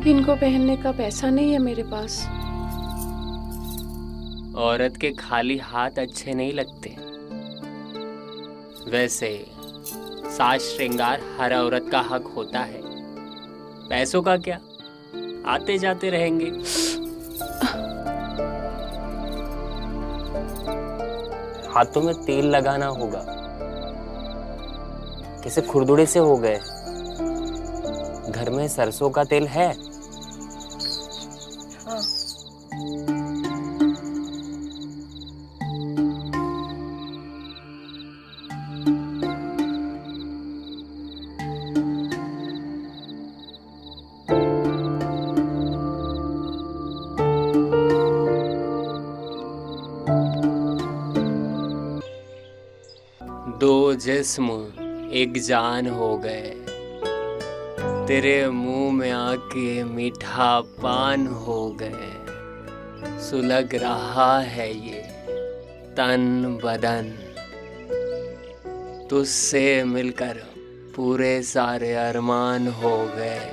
इनको पहनने का पैसा नहीं है मेरे पास। औरत के खाली हाथ अच्छे नहीं लगते। वैसे साज श्रृंगार हर औरत का हक होता है। पैसों का क्या, आते जाते रहेंगे। हाथों में तेल लगाना होगा। कैसे खुरदुड़े से हो गए। घर में सरसों का तेल है? दो जिस्म एक जान हो गए, तेरे मुंह में आके मीठा पान हो गए। सुलग रहा है ये तन बदन, तुझसे मिलकर पूरे सारे अरमान हो गए।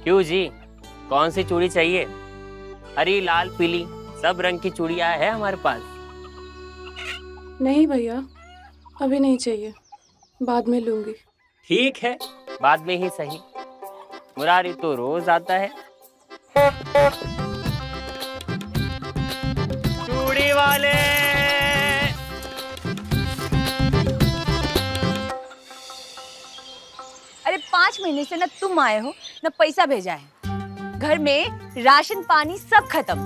क्यों जी, कौन सी चूड़ी चाहिए? हरी, लाल, पीली, सब रंग की चूड़ियां है हमारे पास। नहीं भैया, अभी नहीं चाहिए, बाद में लूंगी। ठीक है, बाद में ही सही। मुरारी तो रोज आता है। चूड़ी वाले, अरे 5 महीने से ना तुम आए हो ना पैसा भेजा है। घर में राशन पानी सब खत्म।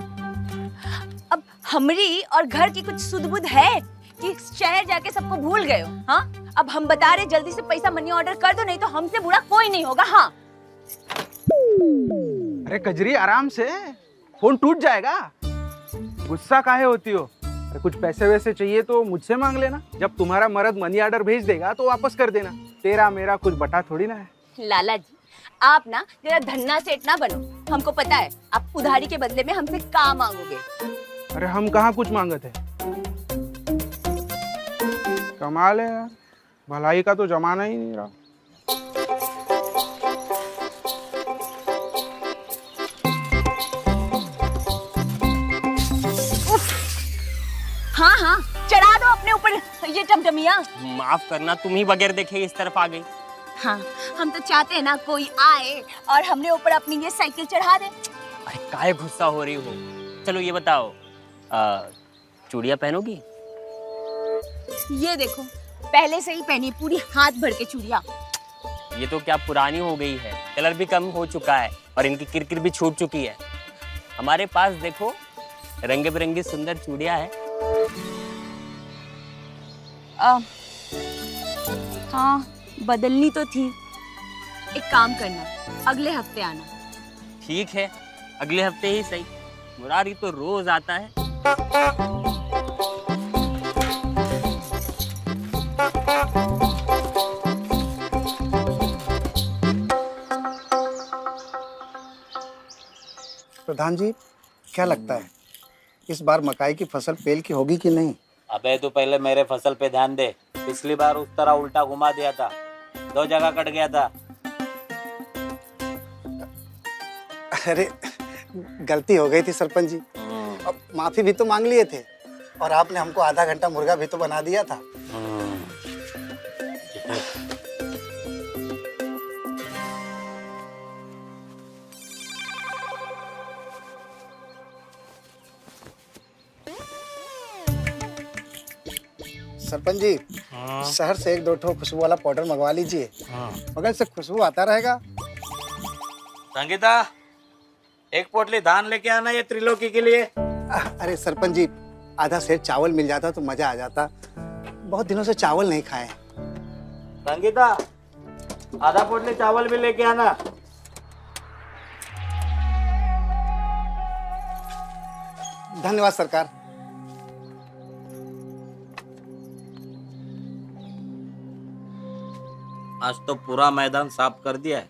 अब हमरी और घर की कुछ सुध-बुध है कि शहर जाके सबको भूल गए हो? हाँ, अब हम बता रहे जल्दी से पैसा मनी ऑर्डर कर दो, नहीं तो हमसे बुरा कोई नहीं होगा। हाँ। अरे कजरी, आराम से, फोन टूट जाएगा। गुस्सा काहे होती हो? अरे कुछ पैसे वैसे चाहिए तो मुझसे मांग लेना। जब तुम्हारा मर्द मनी ऑर्डर भेज देगा तो वापस कर देना। तेरा मेरा कुछ बटा थोड़ी ना है। लाला जी, आप ना जरा धन्ना सेठ ना बनो। हमको पता है आप उधारी के बदले में हमसे क्या मांगोगे। अरे हम कहाँ कुछ मांगते हैं। कमाल है यार, भलाई का तो जमाना ही नहीं रहा। हाँ हाँ, चढ़ा दो अपने ऊपर ये टमटमिया। माफ करना, तुम ही बगैर देखे इस तरफ आ गई। हाँ, हम तो चाहते हैं ना कोई आए और हमने ऊपर अपनी ये साइकिल चढ़ा दे। अरे काहे गुस्सा हो रही हो? चलो ये बताओ, चूड़ियां पहनोगी? ये देखो, पहले से ही पहनी पूरी हाथ भर के चूड़ियां। ये तो क्या पुरानी हो गई है, कलर भी कम हो चुका है और इनकी किरकिर भी छूट चुकी है। हमारे पास देखो रंग बिरंगी सुंदर चूड़ियां हैं। हाँ, बदलनी तो थी। एक काम करना, अगले हफ्ते आना। ठीक है, अगले हफ्ते ही सही। मुरारी तो रोज आता है। प्रधान जी, क्या लगता है इस बार मकाई की फसल पेल की होगी कि नहीं? अबे तू पहले मेरे फसल पे ध्यान दे। पिछली बार उस तरह उल्टा घुमा दिया था, 2 जगह कट गया था। अरे गलती हो गई थी सरपंच जी, अब माफी भी तो मांग लिए थे और आपने हमको आधा घंटा मुर्गा भी तो बना दिया था। सरपंच जी, शहर से 1-2 ठो खुशबू वाला पाउडर मंगवा लीजिए, मगर से खुशबू आता रहेगा। संगीता, एक पोटली धान लेके आना ये त्रिलोकी के लिए। अरे सरपंच जी, आधा सेर चावल मिल जाता तो मजा आ जाता, बहुत दिनों से चावल नहीं खाए। संगीता, आधा पोटली चावल भी लेके आना। धन्यवाद सरकार। आज तो पूरा मैदान साफ कर दिया है।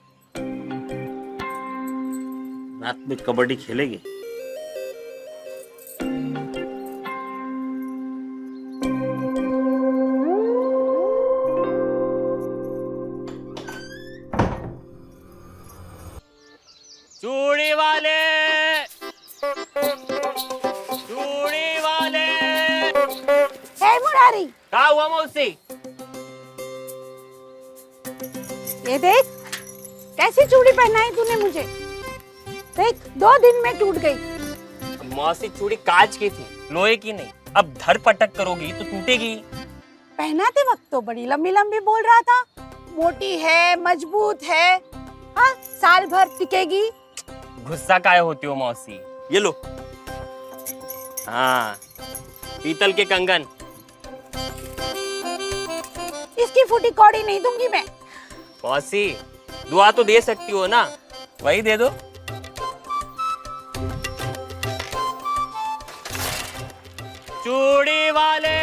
रात में कबड्डी खेलेंगे। चूड़ी वाले, चूड़ी वाले। हे मुरारी, क्या हुआ मौसी? ये देख कैसी चूड़ी पहनाई तूने मुझे। देख 2 दिन में टूट गई। मौसी चूड़ी कांच की थी, लोहे की नहीं। अब धर पटक करोगी तो टूटेगी। पहनाते वक्त तो बड़ी लंबी लंबी बोल रहा था, मोटी है, मजबूत है, हाँ साल भर टिकेगी। गुस्सा काहे होती हो मौसी? ये लो। हाँ, पीतल के कंगन। इसकी फूटी कौड़ी नहीं दूंगी मैं। मौसी दुआ तो दे सकती हो ना, वही दे दो। चूड़ी वाले।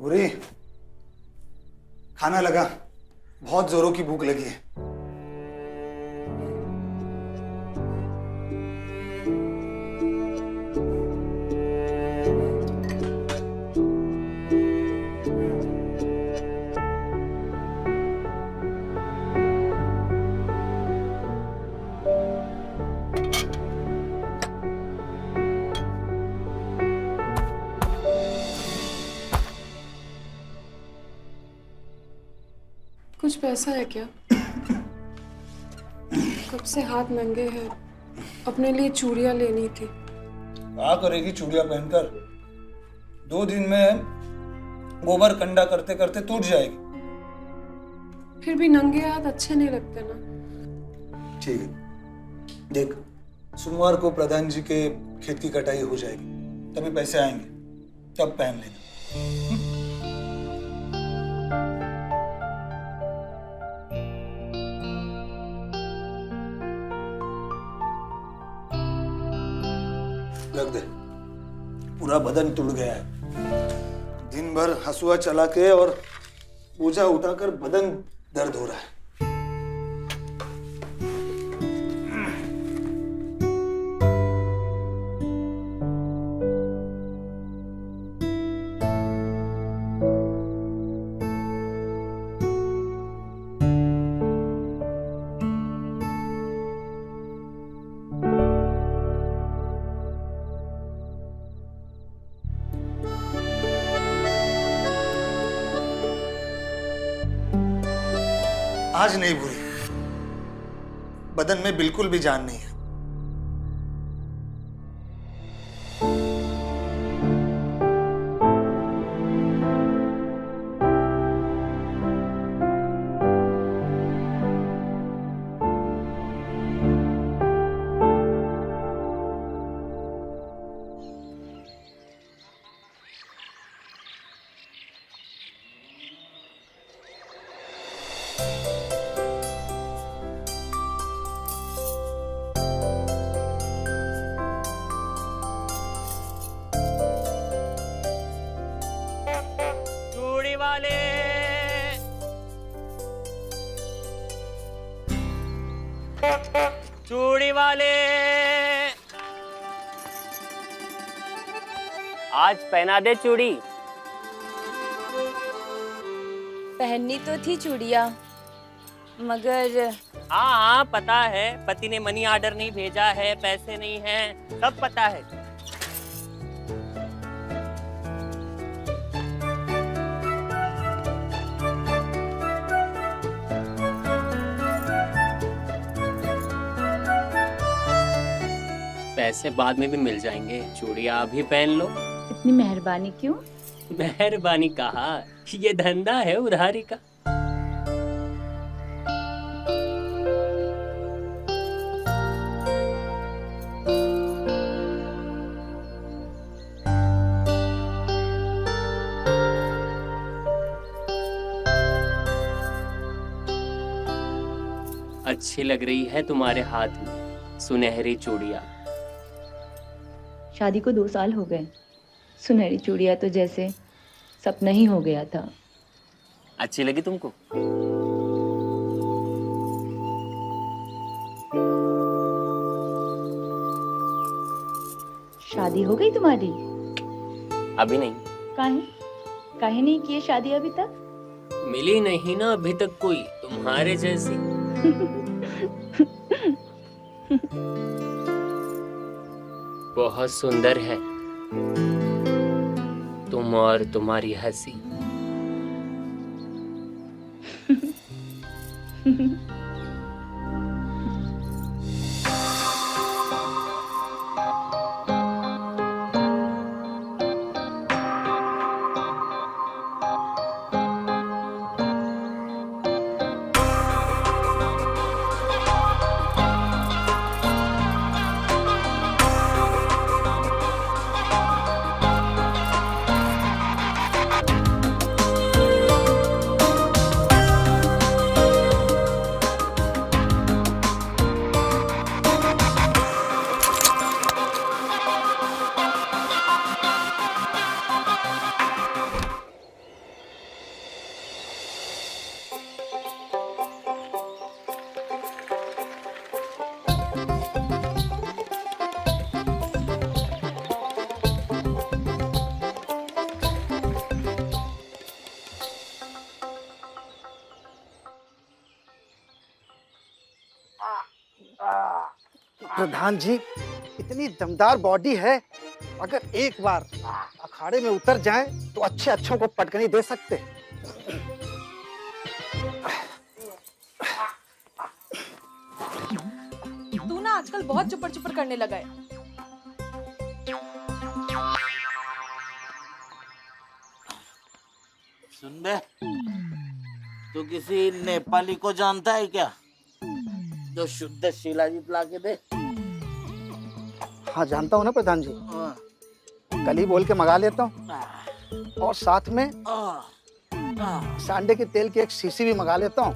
बुरी, खाना लगा, बहुत जोरों की भूख लगी है। कुछ पैसा है क्या? कब से हाथ नंगे हैं, अपने लिए चूड़ियां लेनी थी। क्या करेगी चूड़ियां पहनकर? 2 दिन में गोबर कंडा करते करते टूट जाएगी। फिर भी नंगे हाथ अच्छे नहीं लगते ना। ठीक है, देख सोमवार को प्रधान जी के खेत की कटाई हो जाएगी, तभी पैसे आएंगे, तब पहन लेना। रख दे, पूरा बदन टूट गया है। दिन भर हसुआ चला के और बोझा उठाकर बदन दर्द हो रहा है। आज नहीं बुरी, बदन में बिल्कुल भी जान नहीं है। चूड़ी वाले, आज पहना दे चूड़ी। पहननी तो थी चूड़िया, मगर हाँ हाँ पता है, पति ने मनी ऑर्डर नहीं भेजा है, पैसे नहीं हैं, सब पता है। पैसे बाद में भी मिल जाएंगे, चूड़ियां अभी पहन लो। इतनी मेहरबानी क्यों? मेहरबानी कहा, ये धंधा है उधारी का। अच्छी लग रही है तुम्हारे हाथ में सुनहरी चूड़ियां। शादी को 2 साल हो गए। सुनहरी चूड़ियां तो जैसे सपना ही हो गया था। अच्छी लगी तुमको? शादी हो गई तुम्हारी? अभी नहीं। काहे नहीं की है शादी अभी तक? मिली नहीं ना अभी तक कोई तुम्हारे जैसी। बहुत सुंदर है तुम और तुम्हारी हंसी। प्रधान जी, इतनी दमदार बॉडी है, अगर एक बार अखाड़े में उतर जाएं तो अच्छे अच्छों को पटकनी दे सकते। तू ना आजकल बहुत चुपर चुपर करने लगा है। सुन बे, तू किसी नेपाली को जानता है क्या जो शुद्ध शिलाजीत ला के दे? हाँ जानता हूँ ना प्रधान जी, कल ही बोल के मंगा लेता हूँ, और साथ में सांडे के तेल की एक शीशी भी मंगा लेता हूँ।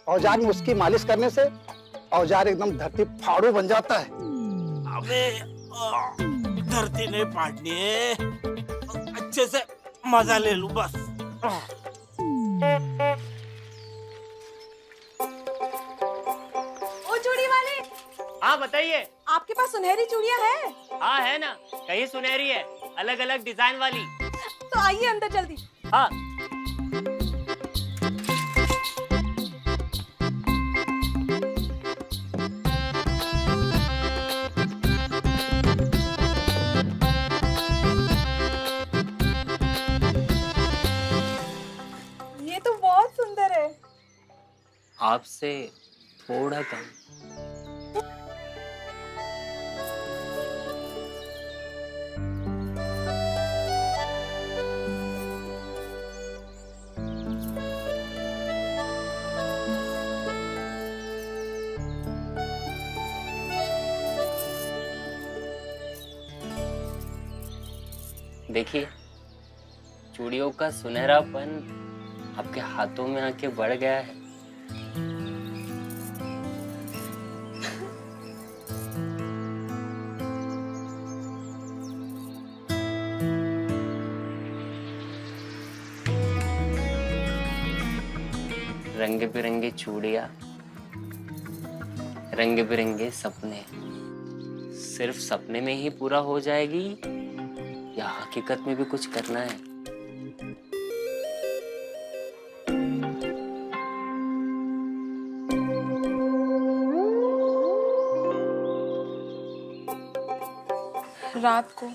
औजार में उसकी मालिश करने से औजार एकदम धरती फाड़ू बन जाता है। अबे धरती नहीं फाड़नी है, अच्छे से मजा ले लूं बस। ओ चूड़ी वाले, हाँ बताइए। आपके पास सुनहरी चूड़ियां है? हाँ है ना, कहीं सुनहरी है, अलग अलग डिजाइन वाली। तो आइए अंदर जल्दी। हाँ ये तो बहुत सुंदर है। आपसे थोड़ा कम। देखिए, चूड़ियों का सुनहरापन आपके हाथों में आके बढ़ गया है। रंग बिरंगी चूड़ियां रंग बिरंगे सपने सिर्फ सपने में ही पूरा हो जाएगी या हकीकत में भी कुछ करना है? रात को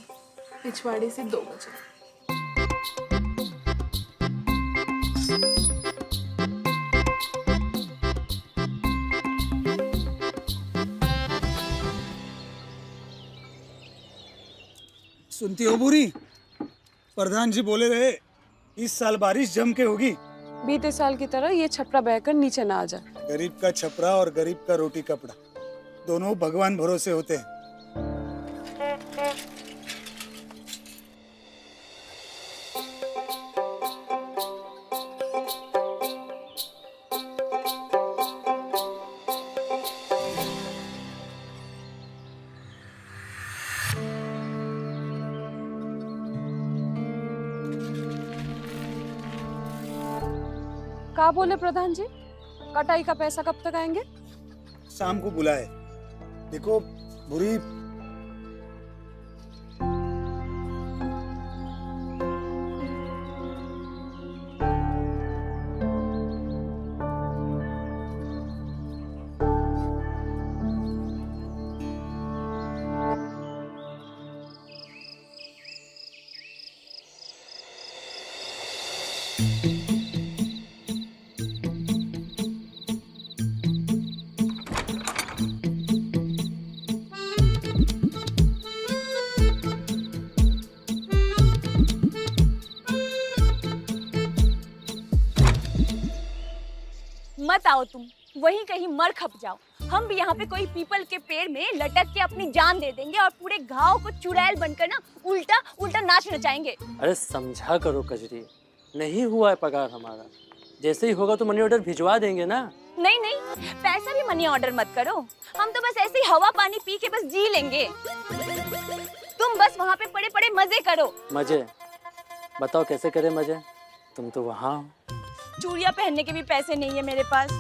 पिछवाड़े से 2 बजे। सुनती हो बुरी? प्रधान जी बोले रहे इस साल बारिश जम के होगी। बीते साल की तरह ये छपरा बहकर नीचे ना आ जाए। गरीब का छपरा और गरीब का रोटी कपड़ा दोनों भगवान भरोसे होते हैं। क्या बोले प्रधान जी? कटाई का पैसा कब तक आएंगे? शाम को बुलाए। देखो बुरी, मत आओ तुम, वहीं कहीं मर खप जाओ। हम भी यहाँ पे कोई पीपल के पेड़ में लटक के अपनी जान दे देंगे और पूरे घाव को चुड़ैल बनकर ना उल्टा उल्टा नाच नचाएंगे। अरे समझा करो कजरी, नहीं हुआ है पगार हमारा। जैसे ही होगा तो मनी ऑर्डर भिजवा देंगे ना। नहीं नहीं, पैसा भी मनी ऑर्डर मत करो। हम तो बस ऐसे ही हवा पानी पी के बस जी लेंगे। तुम बस वहाँ पे पड़े पड़े मजे करो। मजे? बताओ कैसे करें मजे? तुम तो वहाँ हो। चूड़ियाँ पहनने के भी पैसे नहीं है मेरे पास।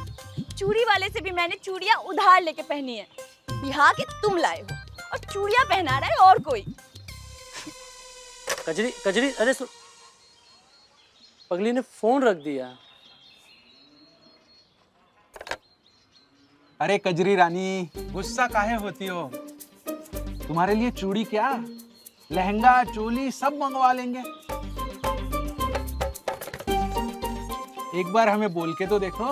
चूड़ी वाले से भी मैंने चूड़ियाँ उधार लेके पहनी है। बिहार के तुम लाए हो और चूड़ियाँ पहना रहा है और कोई। कजरी कजरी, अरे पगली ने फोन रख दिया। अरे कजरी रानी, गुस्सा काहे होती हो? तुम्हारे लिए चूड़ी क्या, लहंगा चोली सब मंगवा लेंगे। एक बार हमें बोल के तो देखो।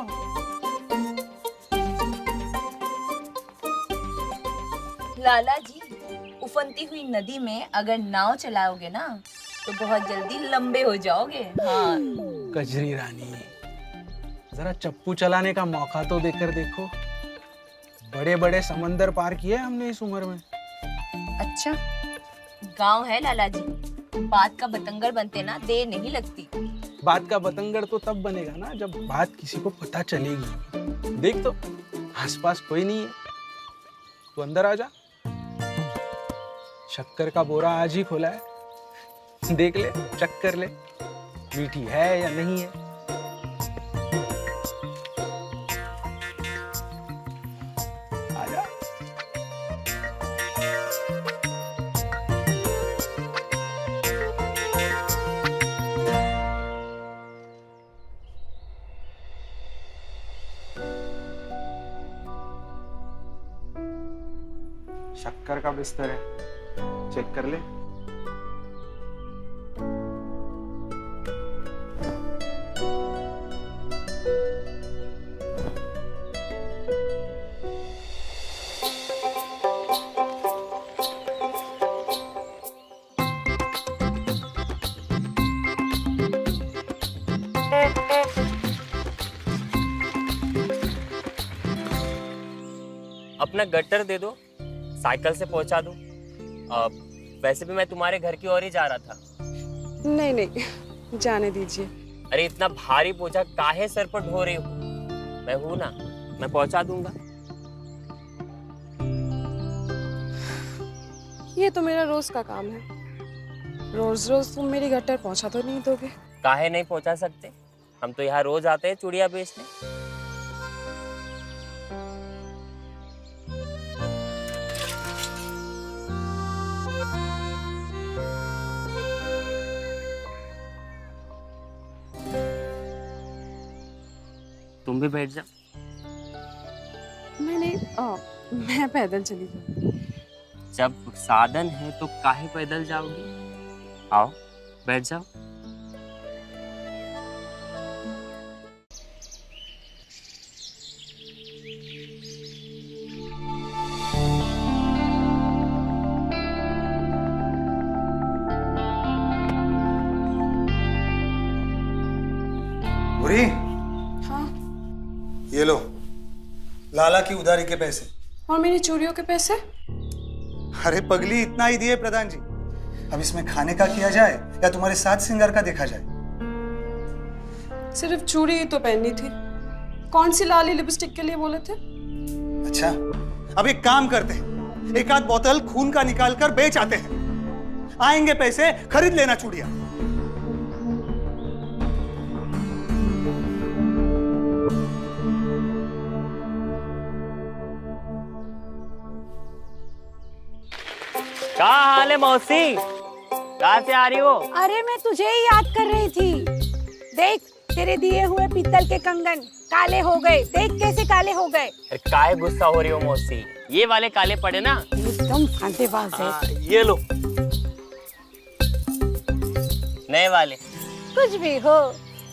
लाला जी, उफनती हुई नदी में अगर नाव चलाओगे ना तो बहुत जल्दी लंबे हो जाओगे। हाँ। कजरी रानी, जरा चप्पू चलाने का मौका तो देकर देखो। बड़े बड़े समंदर पार किए हमने इस उम्र में। अच्छा, गांव है लाला जी, बात का बतंगर बनते ना देर नहीं लगती। बात का बतंगड़ तो तब बनेगा ना जब बात किसी को पता चलेगी। देख तो आसपास कोई नहीं है, तू अंदर आ जा। शक्कर का बोरा आज ही खोला है, देख ले, चेक कर ले, मीठी है या नहीं है। आजा। शक्कर का बिस्तर है, चेक कर ले। अपना गट्टर दे दो, साइकिल से पहुंचा दूं। वैसे भी मैं तुम्हारे घर की ओर ही जा रहा था। नहीं नहीं, जाने दीजिए। अरे इतना भारी बोझा काहे सर पर ढो रही हो? मैं हूं ना, मैं पहुंचा दूंगा। ये तो मेरा रोज का काम है। रोज रोज तुम मेरी गट्टर पहुंचा तो नहीं दोगे? काहे नहीं पहुंचा सकते? हम तो यहाँ रोज आते हैं चूड़ियां बेचने। तुम भी बैठ जाओ। मैं पैदल चली जाऊँ। जब साधन है तो काहे पैदल जाओगी? आओ बैठ जाओ। बुरी, हाँ, ये लो लाला की उधारी के पैसे। और मेरी चूड़ियों के पैसे? अरे पगली, इतना ही दिए प्रधान जी। अब इसमें खाने का किया जाए या तुम्हारे साथ सिंगार का देखा जाए? सिर्फ चूड़ी ही तो पहननी थी। कौन सी लाली लिपस्टिक के लिए बोले थे? अच्छा, अब एक काम करते हैं, एक आध बोतल खून का निकाल कर बेच आते हैं। आएंगे पैसे, खरीद लेना चूड़ियां। क्या हाल है मौसी? कहाँ से आ रही हो? अरे मैं तुझे ही याद कर रही थी। देख तेरे दिए हुए पीतल के कंगन काले हो गए। देख कैसे काले हो गए। काहे गुस्सा हो रही हो मौसी? ये वाले काले पड़े ना। एकदम फांतेबाज है। ये लो नए वाले। कुछ भी हो,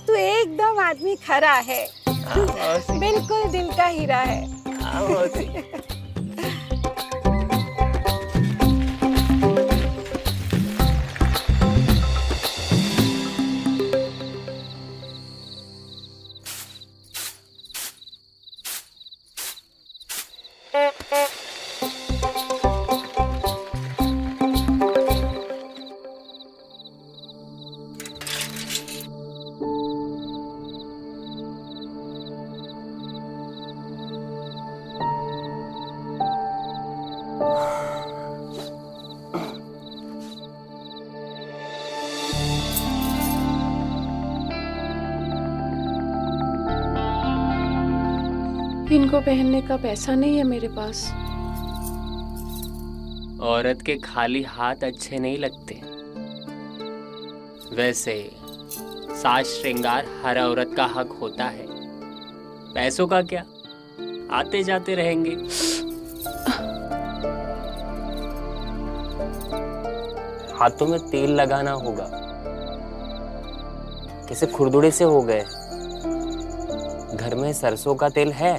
तू एकदम आदमी खरा है। बिल्कुल दिल का हीरा है। मौसी। इनको पहनने का पैसा नहीं है मेरे पास। औरत के खाली हाथ अच्छे नहीं लगते। वैसे साज श्रृंगार हर औरत का हक होता है। पैसों का क्या, आते जाते रहेंगे। हाथों में तेल लगाना होगा। कैसे खुरदुड़े से हो गए। घर में सरसों का तेल है?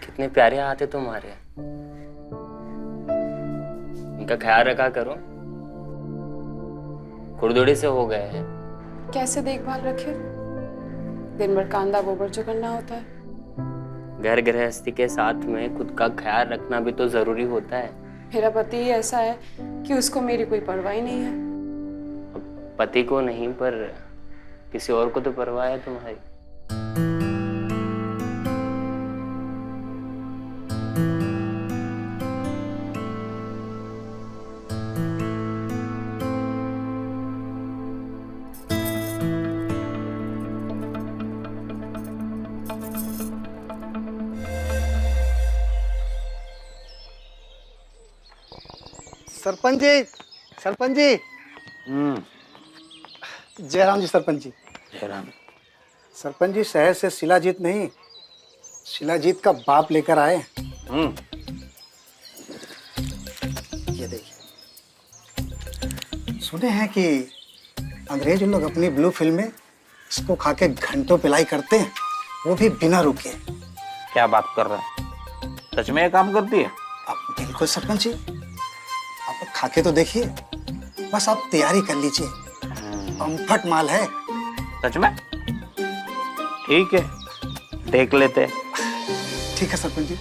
कितने प्यारे हाथ है तुम्हारे। इनका ख्याल रखा करो, खुरदुड़ी से हो गए हैं। कैसे देखभाल रखे? दिन भर कांदा गोबर जो करना होता है। घर गृहस्थी के साथ में खुद का ख्याल रखना भी तो जरूरी होता है। मेरा पति ही ऐसा है कि उसको मेरी कोई परवाह ही नहीं है। पति को नहीं पर किसी और को तो परवाह है तुम्हारी। सरपंच जी, सरपंच जी। जयराम जी, सरपंच जी। जयराम। सरपंच जी, शहर से शिलाजीत नहीं, शिलाजीत का बाप लेकर आए। ये देखिए, सुने हैं कि अंग्रेज लोग अपनी ब्लू फिल्म में इसको खा के घंटों पिलाई करते हैं, वो भी बिना रुके। क्या बात कर रहा है? सच में ये काम करती है? अब बिल्कुल सरपंच जी, आप खा के तो देखिए। बस आप तैयारी कर लीजिए, कम्फर्ट माल है। सच में? ठीक है, देख लेते। ठीक है सरपंच जी,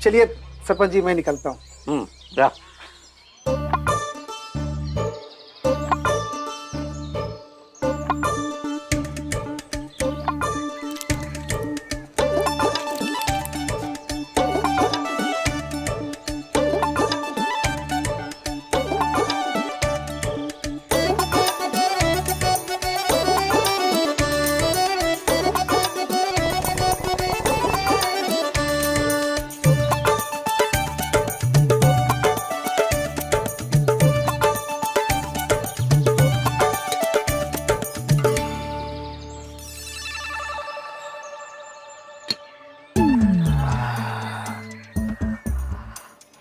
चलिए सरपंच जी मैं निकलता हूँ। जा।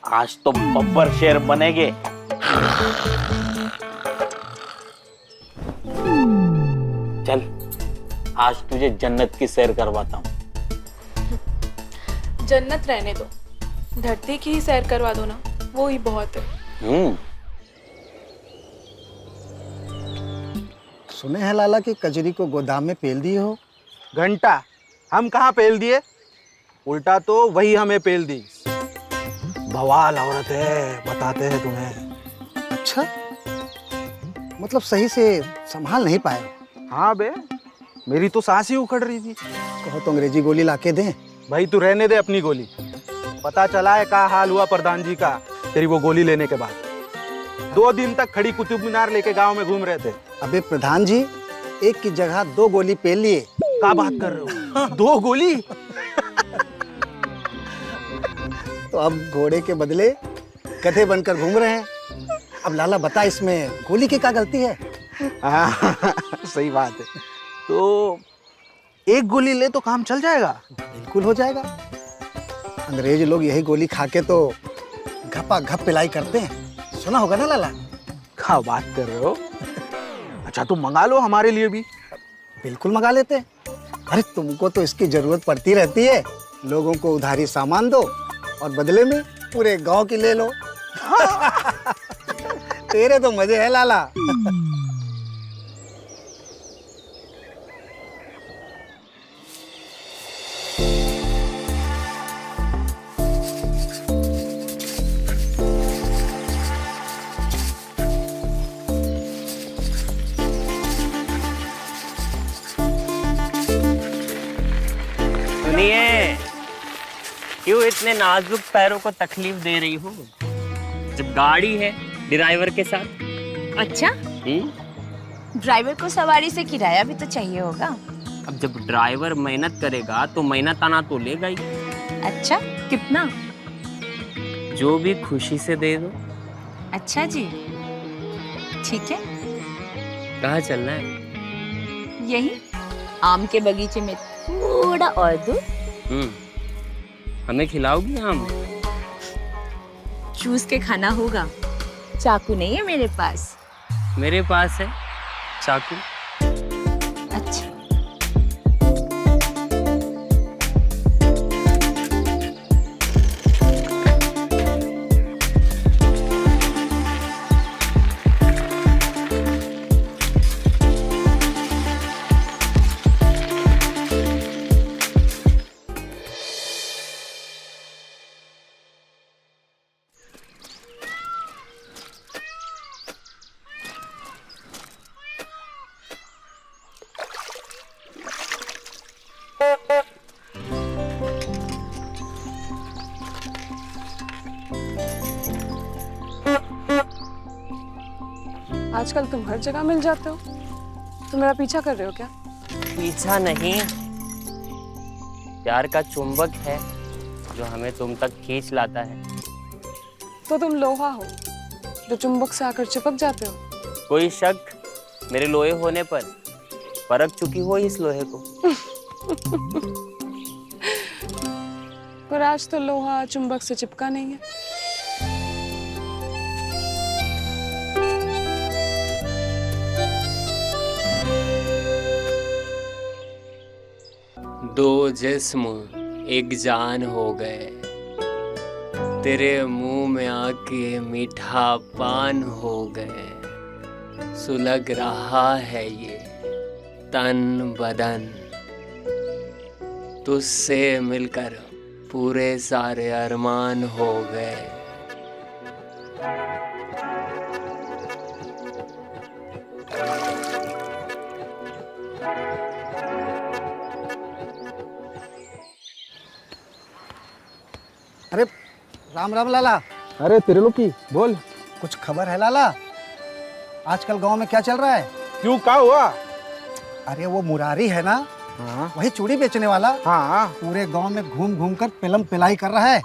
आज तो बब्बर शेर बनेगे। चल, आज तुझे जन्नत की सैर करवाता हूँ। जन्नत रहने दो, धरती की ही सैर करवा दो ना, वो ही बहुत है। सुने हैं लाला कि कजरी को गोदाम में पेल दिए हो। घंटा हम कहाँ पेल दिए, उल्टा तो वही हमें पेल दी। बवाल औरत है, बताते हैं तुम्हें। अच्छा, मतलब सही से संभाल नहीं पाए हो। हाँ बे, मेरी तो सांस ही उखड़ रही थी। कहो तो अंग्रेजी गोली लाके दें। भाई तू रहने दे अपनी गोली। पता चला है क्या हाल हुआ प्रधान जी का तेरी वो गोली लेने के बाद। 2 दिन तक खड़ी कुतुब मीनार लेके गांव में घूम रहे थे। अबे प्रधान जी, एक की जगह 2 गोली पेल लिए। क्या बात कर रहे हो? 2 गोली? तो अब घोड़े के बदले गधे बनकर घूम रहे हैं। अब लाला बता, इसमें गोली की क्या गलती है? सही बात है। तो 1 गोली ले तो काम चल जाएगा। बिल्कुल हो जाएगा। अंग्रेज लोग यही गोली खा के तो घपा घप पिलाई करते हैं, सुना होगा ना लाला? क्या बात कर रहे हो? अच्छा तुम मंगा लो हमारे लिए भी। बिल्कुल मंगा लेते हैं। अरे तुमको तो इसकी जरूरत पड़ती रहती है। लोगों को उधारी सामान दो और बदले में पूरे गांव की ले लो। तेरे तो मजे है लाला। सुनिए, क्यों इतने नाजुक पैरों को तकलीफ दे रही हो? जब गाड़ी है ड्राइवर के साथ। अच्छा, ड्राइवर को सवारी से किराया भी तो चाहिए होगा। अब जब ड्राइवर मेहनत करेगा तो मेहनत आना तो लेगा ही। अच्छा, कितना? जो भी खुशी से दे दो। अच्छा जी, ठीक है। कहाँ चलना है? यही आम के बगीचे में थोड़ा और दूर। हमें खिलाओगी आम? चूस के खाना होगा। चाकू नहीं है मेरे पास। मेरे पास है चाकू। अच्छा, आजकल तुम हर जगह मिल जाते हो। तुम मेरा पीछा कर रहे हो क्या? पीछा नहीं, प्यार का चुंबक है जो हमें तुम तक खींच लाता है। तो तुम लोहा हो जो चुंबक से आकर चिपक जाते हो। कोई शक मेरे लोहे होने पर? परख चुकी हो इस लोहे को। पर आज तो लोहा चुंबक से चिपका नहीं है। दो जिस्म एक जान हो गए, तेरे मुंह में आके मीठा पान हो गए। सुलग रहा है ये तन बदन, तुझसे मिलकर पूरे सारे अरमान हो गए। अरे राम राम लाला। अरे त्रिलोकी बोल। कुछ खबर है लाला? आजकल गांव में क्या चल रहा है? क्यों, क्या हुआ? अरे वो मुरारी है ना, हाँ वही चूड़ी बेचने वाला, हाँ। पूरे गांव में घूम घूम कर पिलम पिलाई कर रहा है।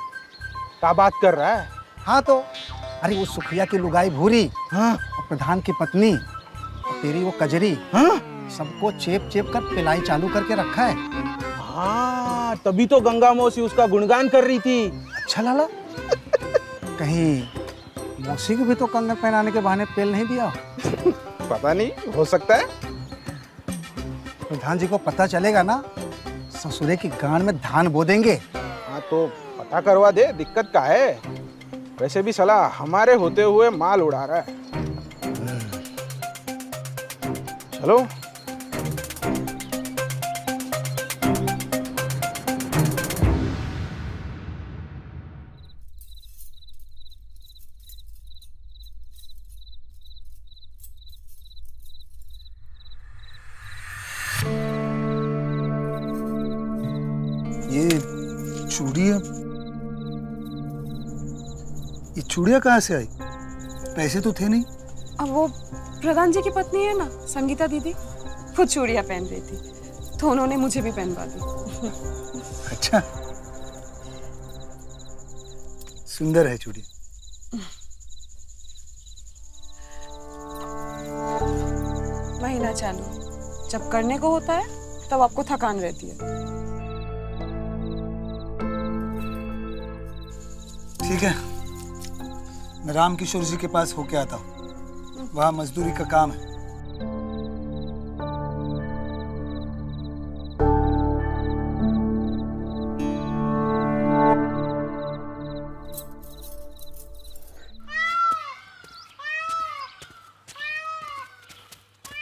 क्या बात कर रहा है? हाँ तो अरे वो सुखिया की लुगाई भूरी, हाँ और प्रधान की पत्नी, और तेरी वो कजरी, हाँ सबको चेप चेप कर पिलाई चालू करके रखा है। हाँ, तभी तो गंगा मौसी उसका गुणगान कर रही थी। अच्छा लाला, कहीं मौसी को भी तो कंगन पहनाने के बहाने पेल नहीं दिया? पता नहीं, हो सकता है। प्रधान जी को पता चलेगा ना, ससुरे की गांड में धान बो देंगे। हाँ तो पता करवा दे, दिक्कत का है? वैसे भी साला हमारे होते हुए माल उड़ा रहा है। चलो। ये चूड़ियाँ, ये चूड़ियाँ कहाँ से आई? पैसे तो थे नहीं। अब वो प्रधान जी की पत्नी है ना, संगीता दीदी, वो चूड़ियाँ पहन रही थी तो उन्होंने मुझे भी पहनवा दी। अच्छा, सुंदर है चूड़ी। महीना चालू जब करने को होता है तब आपको थकान रहती है। ठीक है, मैं राम किशोर जी के पास होके आता हूँ, वहाँ मजदूरी का काम है।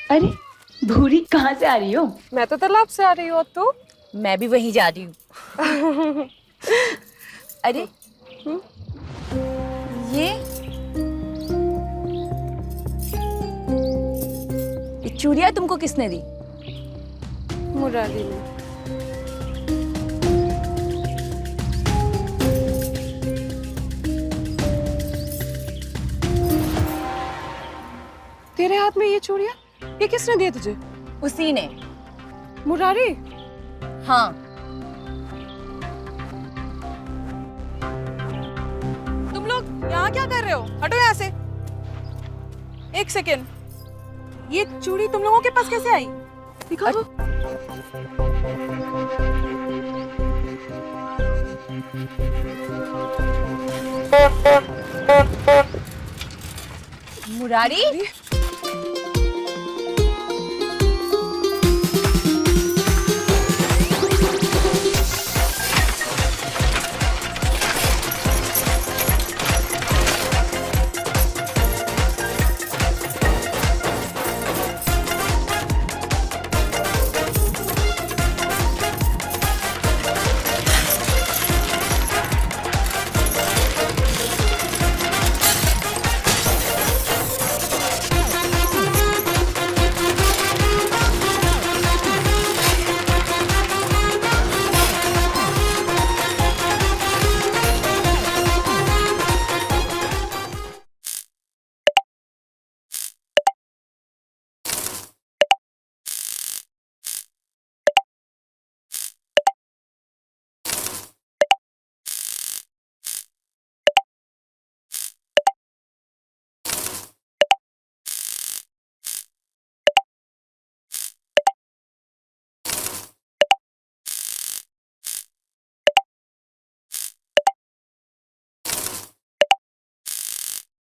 अरे भूरी कहाँ से आ रही हो? मैं तो तालाब से आ रही हूँ। तो मैं भी वहीं जा रही हूँ। अरे ये चूड़ियाँ तुमको किसने दी? मुरारी ने। तेरे हाथ में ये चूड़ियाँ, ये किसने दिए तुझे? उसी ने। मुरारी? हाँ। तुम लोग यहाँ क्या कर रहे हो? हटो यहाँ से। एक सेकेंड, ये चूड़ी तुम लोगों के पास कैसे आई? दिखाओ। मुरारी?